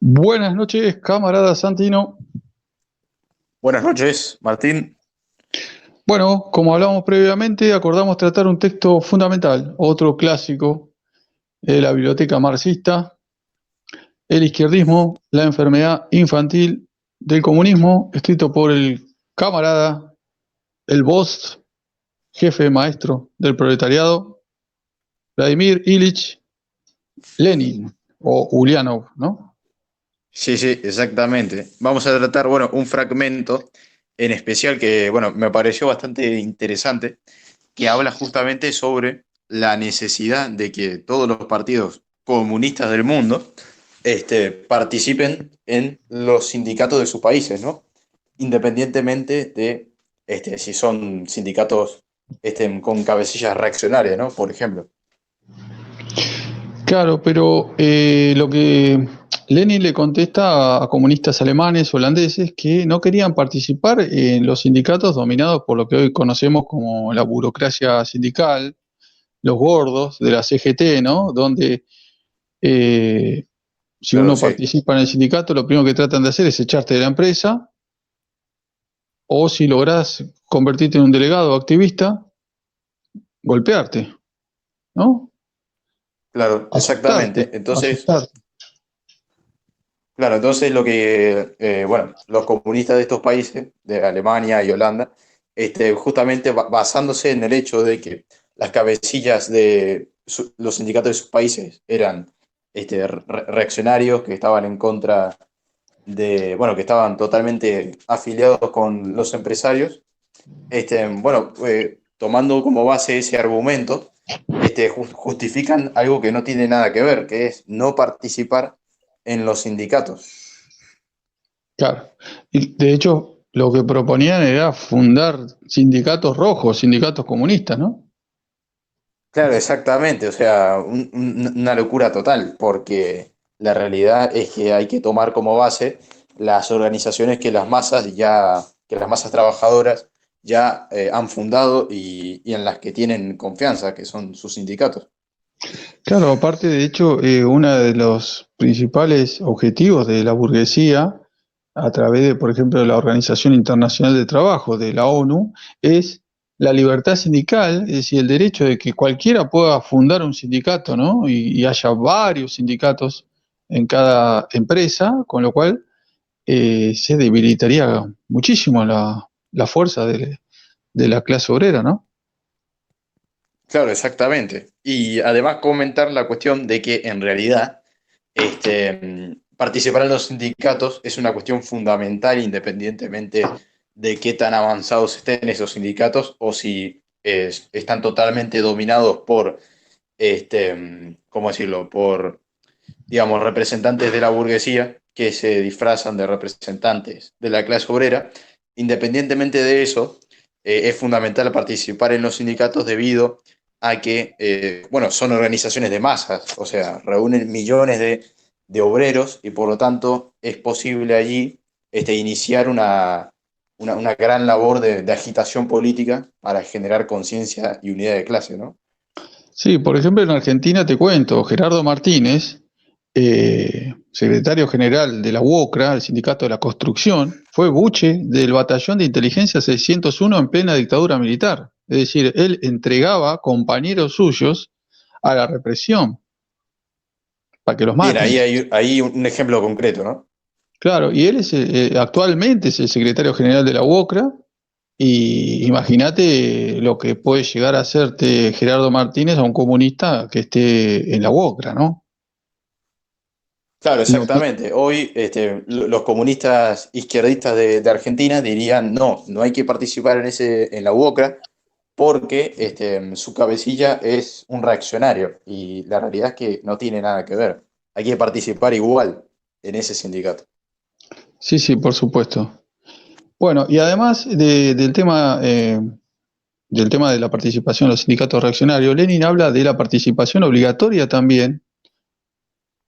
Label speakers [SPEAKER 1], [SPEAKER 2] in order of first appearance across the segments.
[SPEAKER 1] Buenas noches, camarada Santino.
[SPEAKER 2] Buenas noches, Martín.
[SPEAKER 1] Bueno, como hablamos previamente, acordamos tratar un texto fundamental, otro clásico de la biblioteca marxista, El izquierdismo, la enfermedad infantil del comunismo, escrito por el camarada, el boss, jefe maestro del proletariado, Vladimir Ilich Lenin, o Ulyanov, ¿no?
[SPEAKER 2] Sí, sí, exactamente. Vamos a tratar, bueno, un fragmento en especial que, bueno, me pareció bastante interesante, que habla justamente sobre la necesidad de que todos los partidos comunistas del mundo participen en los sindicatos de sus países, ¿no? Independientemente de si son sindicatos con cabecillas reaccionarias, ¿no? Por ejemplo.
[SPEAKER 1] Claro, pero lo que Lenin le contesta a comunistas alemanes, holandeses, que no querían participar en los sindicatos dominados por lo que hoy conocemos como la burocracia sindical, los gordos de la CGT, ¿no? Donde si
[SPEAKER 2] Claro,
[SPEAKER 1] uno
[SPEAKER 2] sí.
[SPEAKER 1] participa en el sindicato, lo primero que tratan de hacer es echarte de la empresa, o si lográs convertirte en un delegado o activista, golpearte, ¿no?
[SPEAKER 2] Claro, exactamente. Entonces,
[SPEAKER 1] Asustarte.
[SPEAKER 2] claro, entonces lo que, bueno, los comunistas de estos países, de Alemania y Holanda, justamente basándose en el hecho de que las cabecillas de los sindicatos de sus países eran reaccionarios que estaban en contra de, bueno, que estaban totalmente afiliados con los empresarios, bueno, tomando como base ese argumento, justifican algo que no tiene nada que ver, que es no participar en los sindicatos.
[SPEAKER 1] Claro. Y de hecho, lo que proponían era fundar sindicatos rojos, sindicatos comunistas, ¿no?
[SPEAKER 2] Claro, exactamente, o sea, una locura total, porque la realidad es que hay que tomar como base las organizaciones que las masas trabajadoras ya han fundado y en las que tienen confianza, que son sus sindicatos.
[SPEAKER 1] Claro, aparte, de hecho, uno de los principales objetivos de la burguesía, a través de, por ejemplo, de la Organización Internacional de Trabajo, de la ONU, es la libertad sindical, es decir, el derecho de que cualquiera pueda fundar un sindicato, ¿no? Y haya varios sindicatos en cada empresa, con lo cual se debilitaría muchísimo la fuerza de la clase obrera, ¿no?
[SPEAKER 2] Claro, exactamente. Y además comentar la cuestión de que en realidad participar en los sindicatos es una cuestión fundamental independientemente de qué tan avanzados estén esos sindicatos o si están totalmente dominados por, ¿cómo decirlo? Por, digamos, representantes de la burguesía que se disfrazan de representantes de la clase obrera. Independientemente de eso, es fundamental participar en los sindicatos debido a que, bueno, son organizaciones de masas, o sea, reúnen millones de obreros y por lo tanto es posible allí iniciar una gran labor de agitación política para generar conciencia y unidad de clase, ¿no?
[SPEAKER 1] Sí, por ejemplo, en Argentina te cuento, Gerardo Martínez, secretario general de la UOCRA, el Sindicato de la Construcción, fue buche del Batallón de Inteligencia 601 en plena dictadura militar. Es decir, él entregaba compañeros suyos a la represión para que los
[SPEAKER 2] Bien,
[SPEAKER 1] maten.
[SPEAKER 2] ahí un ejemplo concreto, ¿no?
[SPEAKER 1] Claro, y él es, actualmente es el secretario general de la UOCRA, y imagínate lo que puede llegar a hacerte Gerardo Martínez a un comunista que esté en la UOCRA, ¿no?
[SPEAKER 2] Claro,
[SPEAKER 1] Lo que-
[SPEAKER 2] exactamente. Hoy los comunistas izquierdistas de Argentina dirían no, no hay que participar en la UOCRA porque su cabecilla es un reaccionario y la realidad es que no tiene nada que ver. Hay que participar igual en ese sindicato.
[SPEAKER 1] sí, sí, por supuesto. Bueno, y además del tema de la participación en los sindicatos reaccionarios, Lenin habla de la participación obligatoria también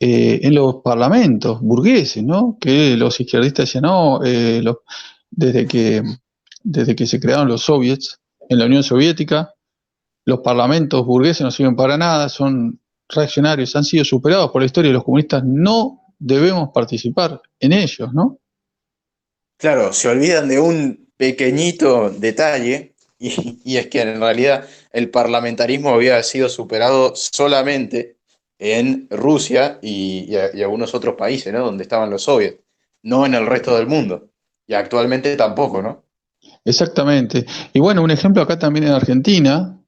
[SPEAKER 1] en los parlamentos burgueses, ¿no? Que los izquierdistas decían, no, desde que, desde que se crearon los soviets en la Unión Soviética, los parlamentos burgueses no sirven para nada, son reaccionarios, han sido superados por la historia y los comunistas no debemos participar en ellos, ¿no?
[SPEAKER 2] Claro, se olvidan de un pequeñito detalle y es que en realidad el parlamentarismo había sido superado solamente en Rusia y algunos otros países, ¿no? Donde estaban los soviets, no en el resto del mundo. Y actualmente tampoco, ¿no?
[SPEAKER 1] Exactamente. Y bueno, un ejemplo acá también en Argentina,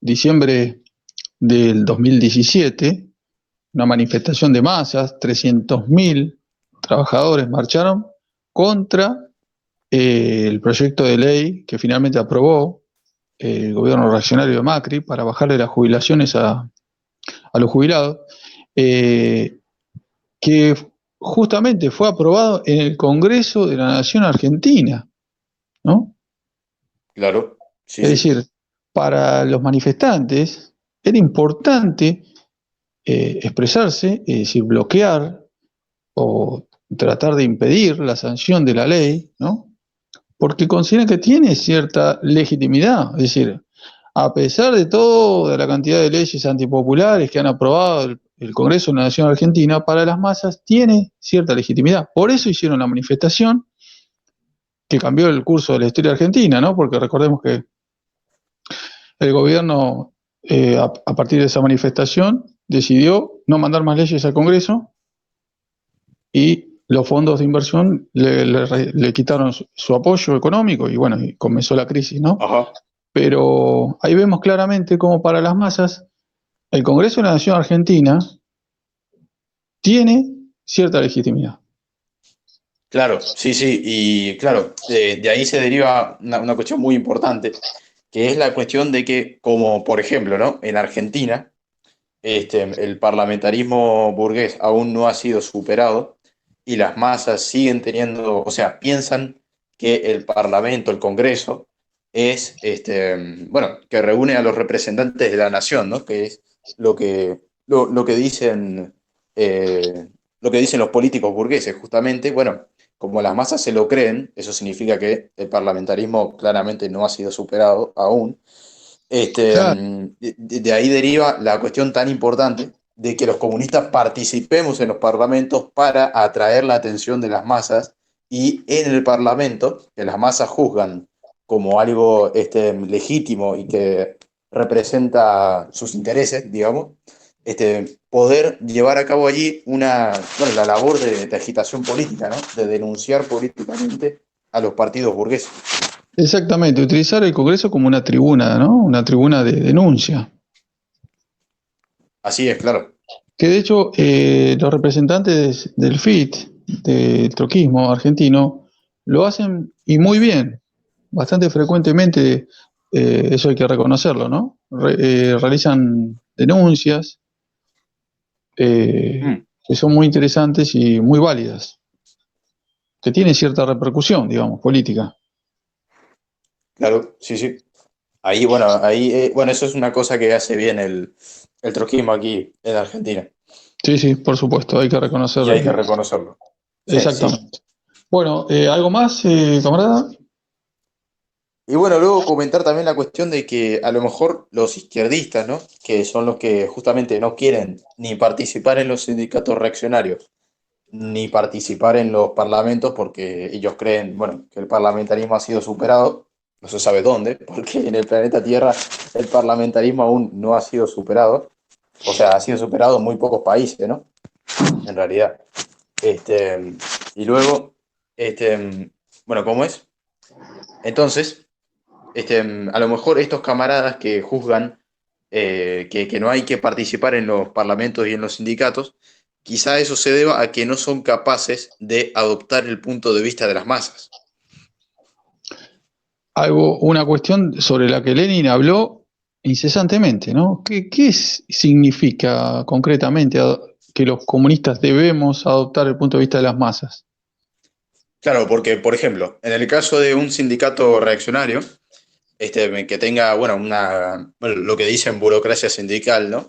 [SPEAKER 1] diciembre del 2017, una manifestación de masas, 300.000 trabajadores marcharon contra el proyecto de ley que finalmente aprobó el gobierno reaccionario de Macri para bajarle las jubilaciones a los jubilados, eh, que justamente fue aprobado en el Congreso de la Nación Argentina, ¿no?
[SPEAKER 2] Claro, sí,
[SPEAKER 1] Es
[SPEAKER 2] sí.
[SPEAKER 1] decir, para los manifestantes era importante expresarse, es decir, bloquear o tratar de impedir la sanción de la ley, ¿no? Porque consideran que tiene cierta legitimidad, es decir, a pesar de toda la cantidad de leyes antipopulares que han aprobado el Congreso de la Nación Argentina, para las masas tiene cierta legitimidad. Por eso hicieron la manifestación que cambió el curso de la historia argentina, ¿no? Porque recordemos que el gobierno, a partir de esa manifestación, decidió no mandar más leyes al Congreso y los fondos de inversión le quitaron su apoyo económico y bueno, y comenzó la crisis, ¿no?
[SPEAKER 2] Ajá.
[SPEAKER 1] Pero ahí vemos claramente cómo para las masas el Congreso de la Nación Argentina tiene cierta legitimidad.
[SPEAKER 2] Claro, sí, sí, y claro, de ahí se deriva una cuestión muy importante, que es la cuestión de que, como por ejemplo, ¿no? En Argentina, el parlamentarismo burgués aún no ha sido superado y las masas siguen teniendo, o sea, piensan que el Parlamento, el Congreso, es, bueno, que reúne a los representantes de la nación, ¿no? Que es lo que dicen, lo que dicen los políticos burgueses, justamente, bueno, como las masas se lo creen, eso significa que el parlamentarismo claramente no ha sido superado aún.
[SPEAKER 1] Claro,
[SPEAKER 2] De ahí deriva la cuestión tan importante de que los comunistas participemos en los parlamentos para atraer la atención de las masas y en el parlamento, que las masas juzgan como algo legítimo y que representa sus intereses, digamos, poder llevar a cabo allí bueno, la labor de agitación política, ¿no? De denunciar políticamente a los partidos burgueses.
[SPEAKER 1] exactamente, utilizar el Congreso como una tribuna, ¿no? Una tribuna de denuncia.
[SPEAKER 2] Así es, claro.
[SPEAKER 1] Que de hecho los representantes del FIT, del troquismo argentino, lo hacen y muy bien, bastante frecuentemente, eso hay que reconocerlo, ¿no? Realizan denuncias
[SPEAKER 2] Mm,
[SPEAKER 1] que son muy interesantes y muy válidas, que tienen cierta repercusión, digamos, política.
[SPEAKER 2] claro, sí, sí. Bueno, eso es una cosa que hace bien el trotskismo aquí en Argentina.
[SPEAKER 1] Sí, sí, por supuesto, hay que reconocer
[SPEAKER 2] Y hay que reconocerlo. Sí, sí.
[SPEAKER 1] exactamente. Bueno, ¿algo más, camarada?
[SPEAKER 2] Y bueno, luego comentar también la cuestión de que a lo mejor los izquierdistas, ¿no? Que son los que justamente no quieren ni participar en los sindicatos reaccionarios, ni participar en los parlamentos, porque ellos creen, bueno, que el parlamentarismo ha sido superado, no se sabe dónde, porque en el planeta Tierra el parlamentarismo aún no ha sido superado, o sea, ha sido superado en muy pocos países, ¿no? En realidad. Este, y luego, bueno, ¿cómo es? Entonces, a lo mejor estos camaradas que juzgan que no hay que participar en los parlamentos y en los sindicatos, quizá eso se deba a que no son capaces de adoptar el punto de vista de las masas.
[SPEAKER 1] Una cuestión sobre la que Lenin habló incesantemente, ¿no? ¿Qué significa concretamente que los comunistas debemos adoptar el punto de vista de las masas?
[SPEAKER 2] Claro, porque, por ejemplo, en el caso de un sindicato reaccionario, que tenga, bueno, bueno, lo que dicen burocracia sindical, ¿no?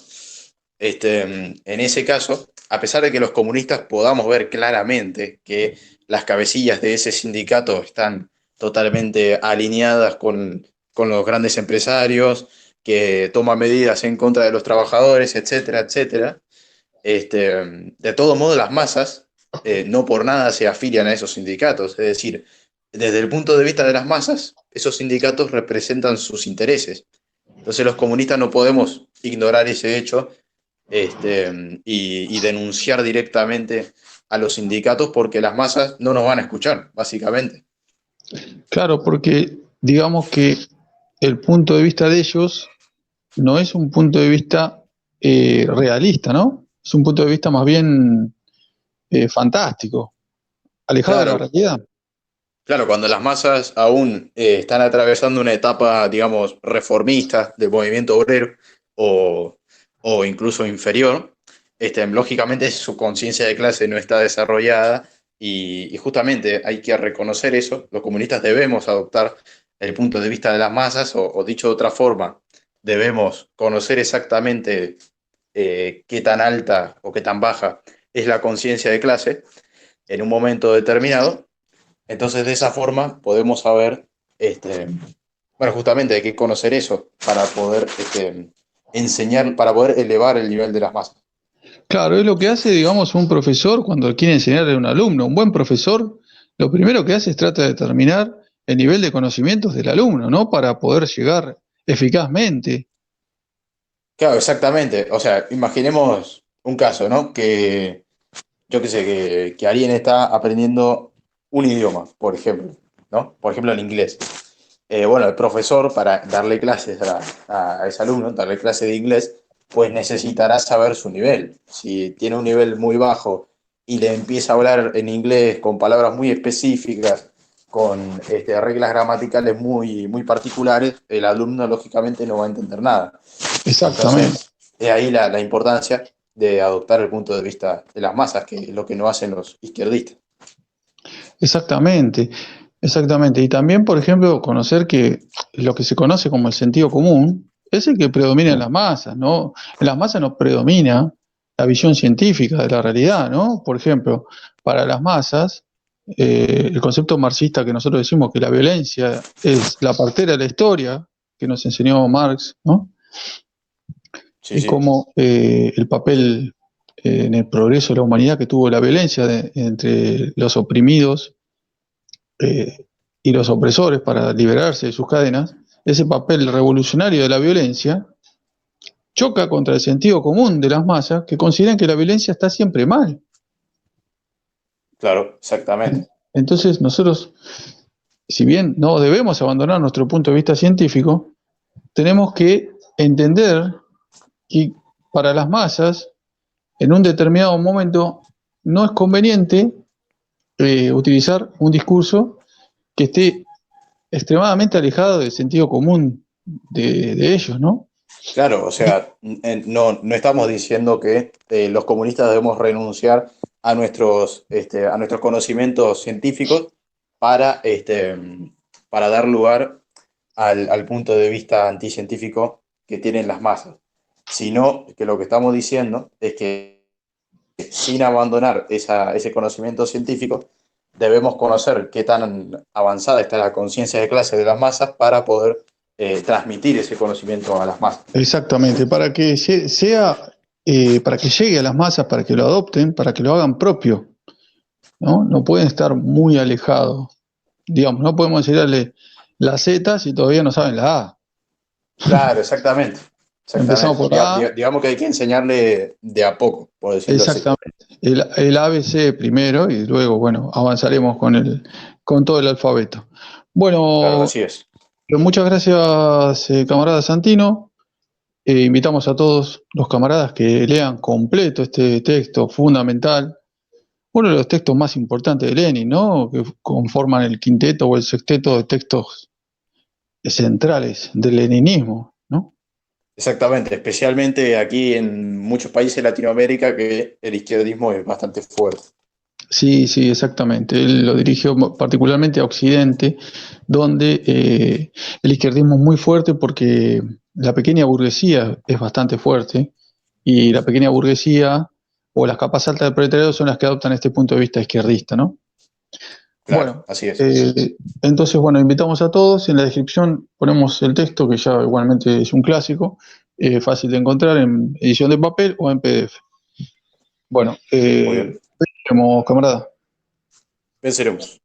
[SPEAKER 2] En ese caso, a pesar de que los comunistas podamos ver claramente que las cabecillas de ese sindicato están totalmente alineadas con los grandes empresarios, que toman medidas en contra de los trabajadores, etcétera, etcétera, de todo modo las masas no por nada se afilian a esos sindicatos. Es decir, desde el punto de vista de las masas, esos sindicatos representan sus intereses. Entonces los comunistas no podemos ignorar ese hecho y denunciar directamente a los sindicatos porque las masas no nos van a escuchar, básicamente.
[SPEAKER 1] Claro, porque digamos que el punto de vista de ellos no es un punto de vista realista, ¿no? Es un punto de vista más bien fantástico, alejado de la
[SPEAKER 2] Claro,
[SPEAKER 1] realidad.
[SPEAKER 2] claro, cuando las masas aún están atravesando una etapa, digamos, reformista del movimiento obrero o, o incluso inferior, lógicamente su conciencia de clase no está desarrollada y justamente hay que reconocer eso. Los comunistas debemos adoptar el punto de vista de las masas o dicho de otra forma, debemos conocer exactamente qué tan alta o qué tan baja es la conciencia de clase en un momento determinado. Entonces, de esa forma podemos saber, bueno, justamente hay que conocer eso para poder enseñar, para poder elevar el nivel de las masas.
[SPEAKER 1] Claro, es lo que hace, digamos, un profesor cuando quiere enseñarle a un alumno. Un buen profesor, lo primero que hace es trata de determinar el nivel de conocimientos del alumno, ¿no? Para poder llegar eficazmente.
[SPEAKER 2] Claro, exactamente. O sea, imaginemos un caso, ¿no? Que yo qué sé, que alguien está aprendiendo un idioma, por ejemplo, ¿no? Por ejemplo, el inglés. Bueno, el profesor, para darle clases a ese alumno, darle clase de inglés, pues necesitará saber su nivel. Si tiene un nivel muy bajo y le empieza a hablar en inglés con palabras muy específicas, con reglas gramaticales muy particulares, el alumno lógicamente no va a entender nada.
[SPEAKER 1] Exactamente,
[SPEAKER 2] Entonces, es ahí la importancia de adoptar el punto de vista de las masas, que es lo que no hacen los izquierdistas.
[SPEAKER 1] exactamente, exactamente. Y también, por ejemplo, conocer que lo que se conoce como el sentido común es el que predomina en las masas, ¿no? En las masas no predomina la visión científica de la realidad, ¿no? Por ejemplo, para las masas, el concepto marxista que nosotros decimos que la violencia es la partera de la historia que nos enseñó Marx, ¿no?
[SPEAKER 2] Sí,
[SPEAKER 1] Y
[SPEAKER 2] sí,
[SPEAKER 1] cómo el papel en el progreso de la humanidad que tuvo la violencia entre los oprimidos y los opresores para liberarse de sus cadenas, ese papel revolucionario de la violencia choca contra el sentido común de las masas que consideran que la violencia está siempre mal.
[SPEAKER 2] claro, exactamente.
[SPEAKER 1] Entonces nosotros, si bien no debemos abandonar nuestro punto de vista científico, tenemos que entender que para las masas, en un determinado momento, no es conveniente utilizar un discurso que esté extremadamente alejado del sentido común de ellos, ¿no?
[SPEAKER 2] Claro, o sea, no estamos diciendo que los comunistas debemos renunciar a nuestros conocimientos científicos para, para dar lugar al punto de vista anticientífico que tienen las masas, sino que lo que estamos diciendo es que sin abandonar ese conocimiento científico, debemos conocer qué tan avanzada está la conciencia de clase de las masas para poder transmitir ese conocimiento a las masas.
[SPEAKER 1] Exactamente, para que sea, para que llegue a las masas, para que lo adopten, para que lo hagan propio, ¿no? No pueden estar muy alejados. Digamos, no podemos enseñarle la Z si todavía no saben la A.
[SPEAKER 2] Claro, exactamente.
[SPEAKER 1] Empezamos
[SPEAKER 2] Exactamente.
[SPEAKER 1] por A,
[SPEAKER 2] Digamos que hay que enseñarle de a poco, por decirlo así.
[SPEAKER 1] exactamente. El ABC primero y luego, bueno, avanzaremos con todo el alfabeto.
[SPEAKER 2] Claro,
[SPEAKER 1] Bueno,
[SPEAKER 2] así es.
[SPEAKER 1] muchas gracias, camarada Santino. Invitamos a todos los camaradas que lean completo este texto fundamental, uno de los textos más importantes de Lenin, ¿no? Que conforman el quinteto o el sexteto de textos centrales del leninismo, ¿no?
[SPEAKER 2] Exactamente, especialmente aquí en muchos países de Latinoamérica que el izquierdismo es bastante fuerte.
[SPEAKER 1] Sí, sí, exactamente. Él lo dirigió particularmente a Occidente, donde el izquierdismo es muy fuerte porque la pequeña burguesía es bastante fuerte y la pequeña burguesía o las capas altas del proletariado son las que adoptan este punto de vista izquierdista, ¿no?
[SPEAKER 2] Claro,
[SPEAKER 1] Bueno,
[SPEAKER 2] así es.
[SPEAKER 1] entonces, bueno, invitamos a todos. En la descripción ponemos el texto, que ya igualmente es un clásico, fácil de encontrar en edición de papel o en PDF. Bueno,
[SPEAKER 2] Muy bien.
[SPEAKER 1] vemos, camarada.
[SPEAKER 2] Venceremos.